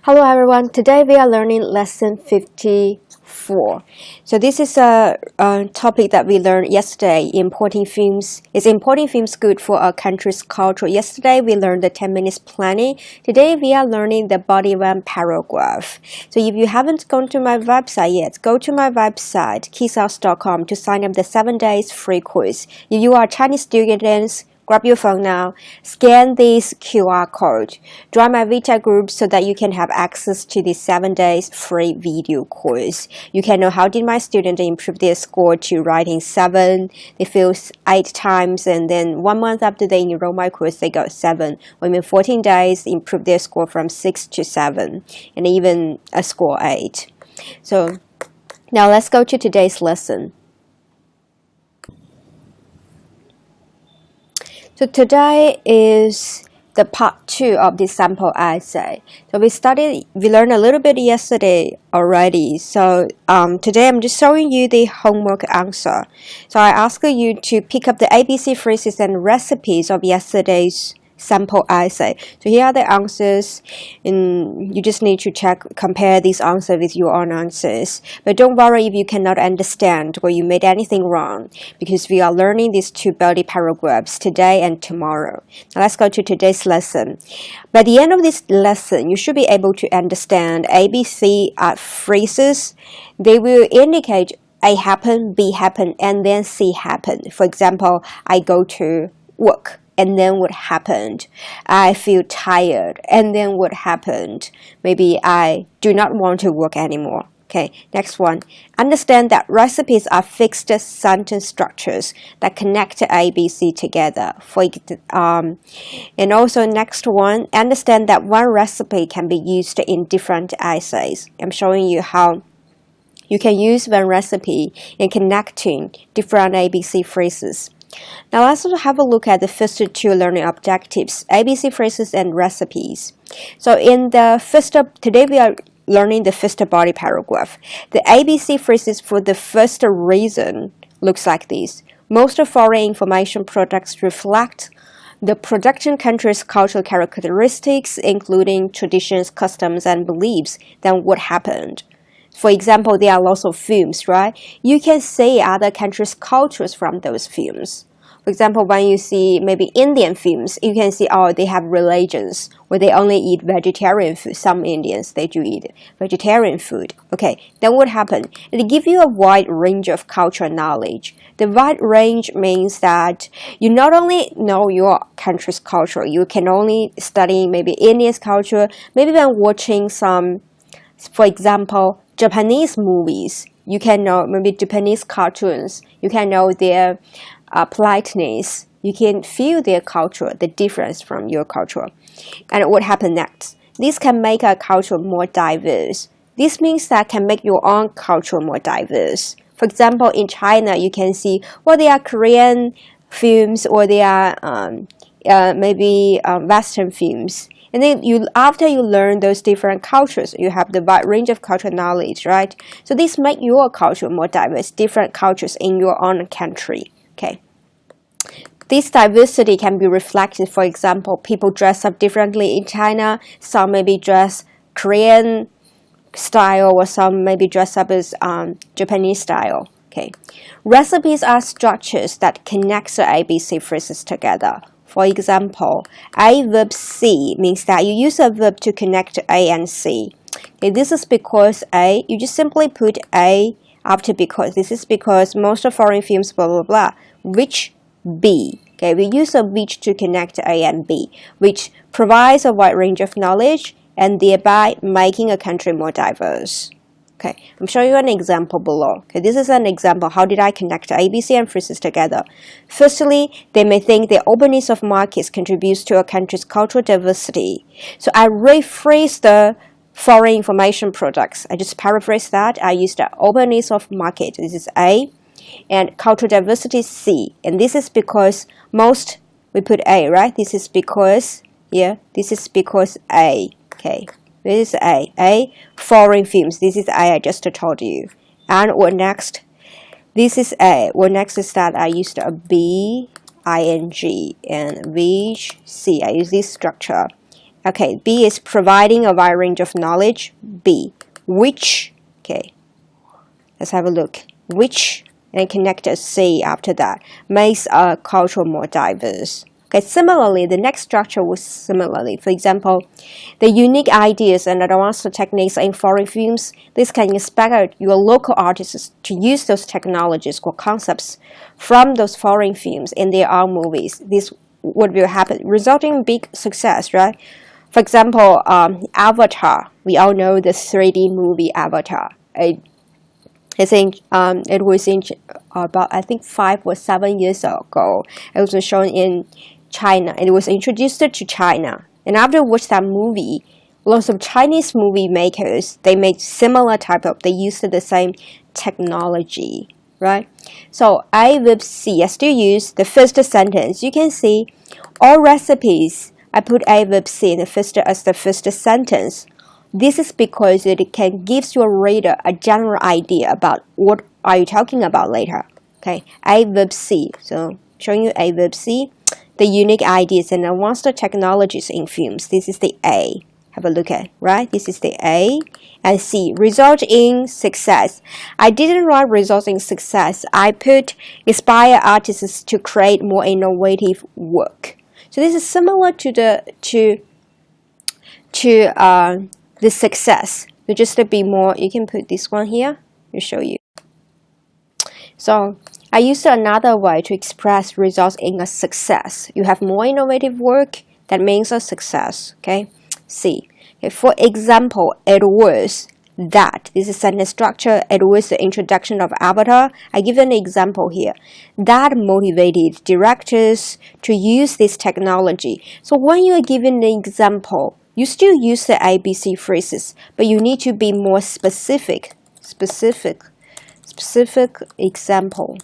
Hello everyone, today we are learning lesson 54. So this is a topic that we learned yesterday, importing films. Is importing films good for a country's culture? Yesterday we learned the 10 minutes planning. Today we are learning the body one paragraph. So if you haven't gone to my website yet, go to my website, K.I.S.S.com to sign up the 7 days free quiz. If you are Chinese students, grab your phone now, scan this QR code, join my Vita group so that you can have access to the 7 days free video course. You can know how did my student improve their score to writing 7, they fail 8 times, and then 1 month after they enroll my course, they got 7. Or in 14 days, improve their score from 6 to 7, and even a score 8. So now let's go to today's lesson. So today is the part 2 of the sample essay. So we learned a little bit yesterday already. So today I'm just showing you the homework answer. So I ask you to pick up the ABC phrases and recipes of yesterday's sample essay. So here are the answers, and you just need to compare these answers with your own answers. But don't worry if you cannot understand or you made anything wrong, because we are learning these 2 body paragraphs today and tomorrow. Now let's go to today's lesson. By the end of this lesson, you should be able to understand ABC phrases. They will indicate A happen, B happen, and then C happen. For example, I go to work. And then what happened? I feel tired. And then what happened? Maybe I do not want to work anymore. Okay, next one. Understand that recipes are fixed sentence structures that connect A, B, C together. And also next one, understand that one recipe can be used in different essays. I'm showing you how you can use one recipe in connecting different ABC phrases. Now let's have a look at the first 2 learning objectives, ABC phrases and recipes. So in the today we are learning the first body paragraph. The ABC phrases for the first reason looks like this. Most foreign information products reflect the production country's cultural characteristics, including traditions, customs, and beliefs. Then what happened? For example, there are lots of films, right? You can see other countries' cultures from those films. For example, when you see maybe Indian films, you can see, oh, they have religions, or they only eat vegetarian food. Some Indians, they do eat vegetarian food. Okay, then what happened? It gives you a wide range of cultural knowledge. The wide range means that you not only know your country's culture, you can only study maybe India's culture, maybe when watching some, for example, Japanese movies, you can know maybe Japanese cartoons, you can know their politeness, you can feel their culture, the difference from your culture. And what happened next? This can make a culture more diverse. This means that can make your own culture more diverse. For example, in China, you can see, well, there are Korean films, or there are maybe Western films. And then after you learn those different cultures, you have the wide range of cultural knowledge, right? So this makes your culture more diverse, different cultures in your own country. Okay. This diversity can be reflected, for example, people dress up differently in China. Some maybe dress Korean style, or some maybe dress up as Japanese style. Okay. Recipes are structures that connect the ABC phrases together. For example, A verb C means that you use a verb to connect A and C. Okay, this is because A, you just simply put A after because. This is because most of foreign films, blah, blah, blah. Which B. Okay, we use a which to connect A and B, which provides a wide range of knowledge and thereby making a country more diverse. Okay, I'm showing you an example below. Okay, this is an example. How did I connect ABC and phrases together? Firstly, they may think the openness of markets contributes to a country's cultural diversity. So I rephrase the foreign information products. I just paraphrase that. I use the openness of market. This is A. And cultural diversity is C. And this is because we put A, right? This is because, this is because A. Okay. This is A. Foreign films. This is I just told you. And what next? This is A. What next is that I used a B, ing, and which C. I use this structure. Okay, B is providing a wide range of knowledge. B, which, okay, let's have a look. Which, and connect a C after that, makes a culture more diverse. Okay, similarly, the next structure was similarly. For example, the unique ideas and advanced techniques in foreign films, this can inspire your local artists to use those technologies or concepts from those foreign films in their own movies. This would will happen, resulting in big success, right? For example, Avatar. We all know the 3D movie Avatar. It was in about, I think, 5 or 7 years ago. It was shown in China. It was introduced to China. And after watching that movie, lots of Chinese movie makers, they made similar they used the same technology, right? So I with C, I still use the first sentence. You can see all recipes, I put A verb C in as the first sentence. This is because it can give your reader a general idea about what are you talking about later. Okay, A verb C. So showing you A verb C, the unique ideas and advanced technologies in films. This is the A. Have a look at, right? This is the A. And C, result in success. I didn't write result in success. I put inspire artists to create more innovative work. So this is similar to the success. So just to be more, you can put this one here. I'll show you. So I used another way to express results in a success. You have more innovative work, that means a success. Okay. C. Okay, for example, it was that. This is sentence structure. It was the introduction of Avatar. I give an example here. That motivated directors to use this technology. So when you are given an example, you still use the ABC phrases, but you need to be more specific. Specific example.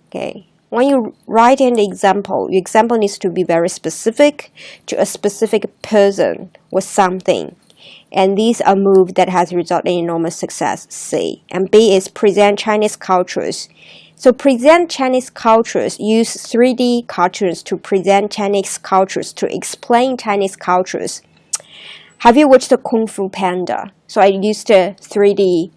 Okay. When you write an example, your example needs to be very specific to a specific person or something. And these are moves that has resulted in enormous success, C. And B is present Chinese cultures. So present Chinese cultures, use 3D cartoons to present Chinese cultures, to explain Chinese cultures. Have you watched the Kung Fu Panda? So I used the 3D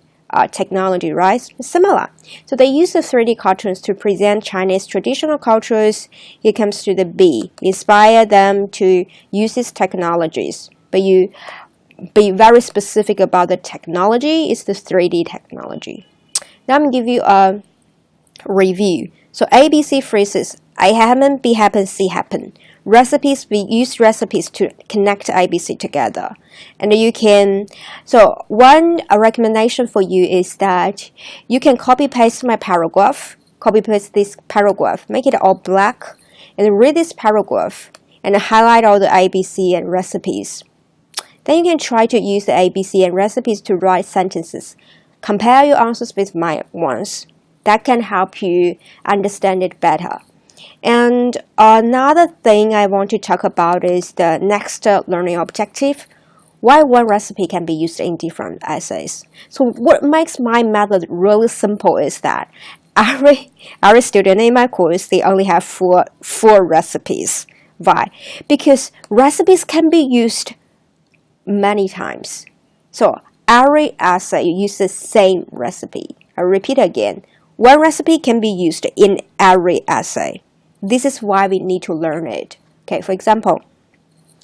technology, right? Similar. So they use the 3D cartoons to present Chinese traditional cultures. Here comes to the B. Inspire them to use these technologies. But you be very specific about the technology. It's the 3D technology. Now I'm going to give you a review. So ABC phrases. I happen, B happen, C happen. Recipes, we use recipes to connect ABC together. And you can, so one recommendation for you is that you can copy paste my paragraph, copy paste this paragraph, make it all black, and read this paragraph, and highlight all the ABC and recipes. Then you can try to use the ABC and recipes to write sentences. Compare your answers with my ones. That can help you understand it better. And another thing I want to talk about is the next learning objective. Why one recipe can be used in different essays. So what makes my method really simple is that every student in my course, they only have four recipes. Why? Because recipes can be used many times. So every essay you use the same recipe. I repeat again. One recipe can be used in every essay. This is why we need to learn it. Okay, for example,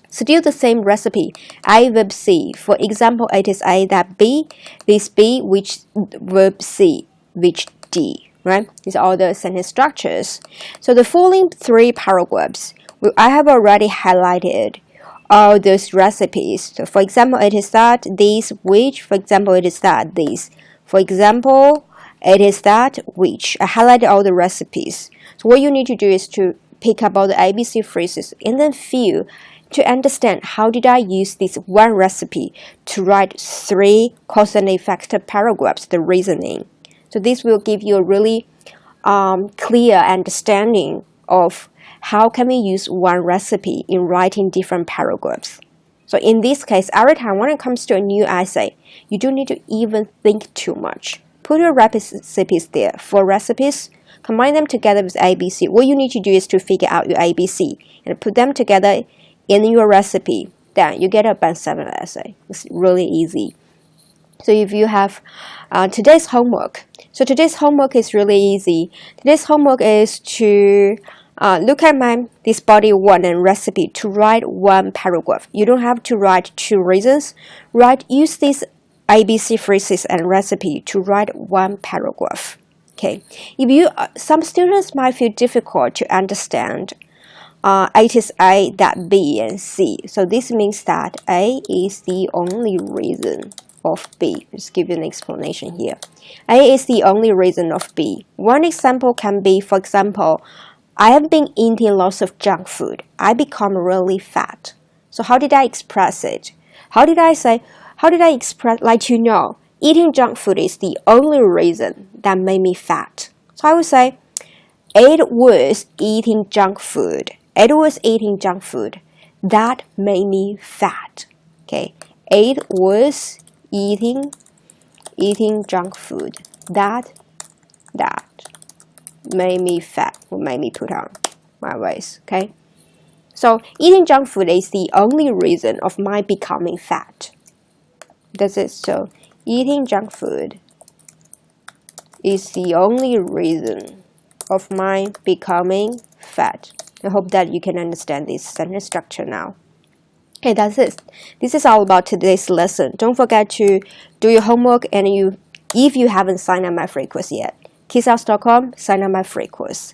still the same recipe, A verb C. For example, it is A that B, this B which verb C, which D, right? These are all the sentence structures. So the following 3 paragraphs, I have already highlighted all those recipes. So for example, it is that, this, which. For example, it is that, this. For example, it is that, which. I highlighted all the recipes. So what you need to do is to pick up all the ABC phrases and then feel to understand how did I use this one recipe to write 3 cause and effect paragraphs, the reasoning. So this will give you a really clear understanding of how can we use one recipe in writing different paragraphs. So in this case, every time when it comes to a new essay, you don't need to even think too much. Put your recipes there. 4 recipes, combine them together with ABC. What you need to do is to figure out your ABC and put them together in your recipe. then you get a Band 7 essay. It's really easy. So if you have today's homework, so today's homework is really easy. Today's homework is to look at this body 1 and recipe to write 1 paragraph. You don't have to write 2 reasons. Use this ABC phrases and recipe to write 1 paragraph. Okay. If you some students might feel difficult to understand. It is A, that B, and C. So this means that A is the only reason of B. Let's give you an explanation here. A is the only reason of B. One example can be, for example, I have been eating lots of junk food. I become really fat. So how did I express it? How did I express, let you know, eating junk food is the only reason that made me fat. So I would say, it was eating junk food. It was eating junk food that made me fat. Okay, it was eating junk food that made me fat, or made me put on my waist. Okay, so eating junk food is the only reason of my becoming fat. That's it. So eating junk food is the only reason of my becoming fat. I hope that you can understand this sentence structure now. Okay, that's it. This is all about today's lesson. Don't forget to do your homework, and if you haven't signed up my free course yet, K.I.S.S.com, sign up my free course.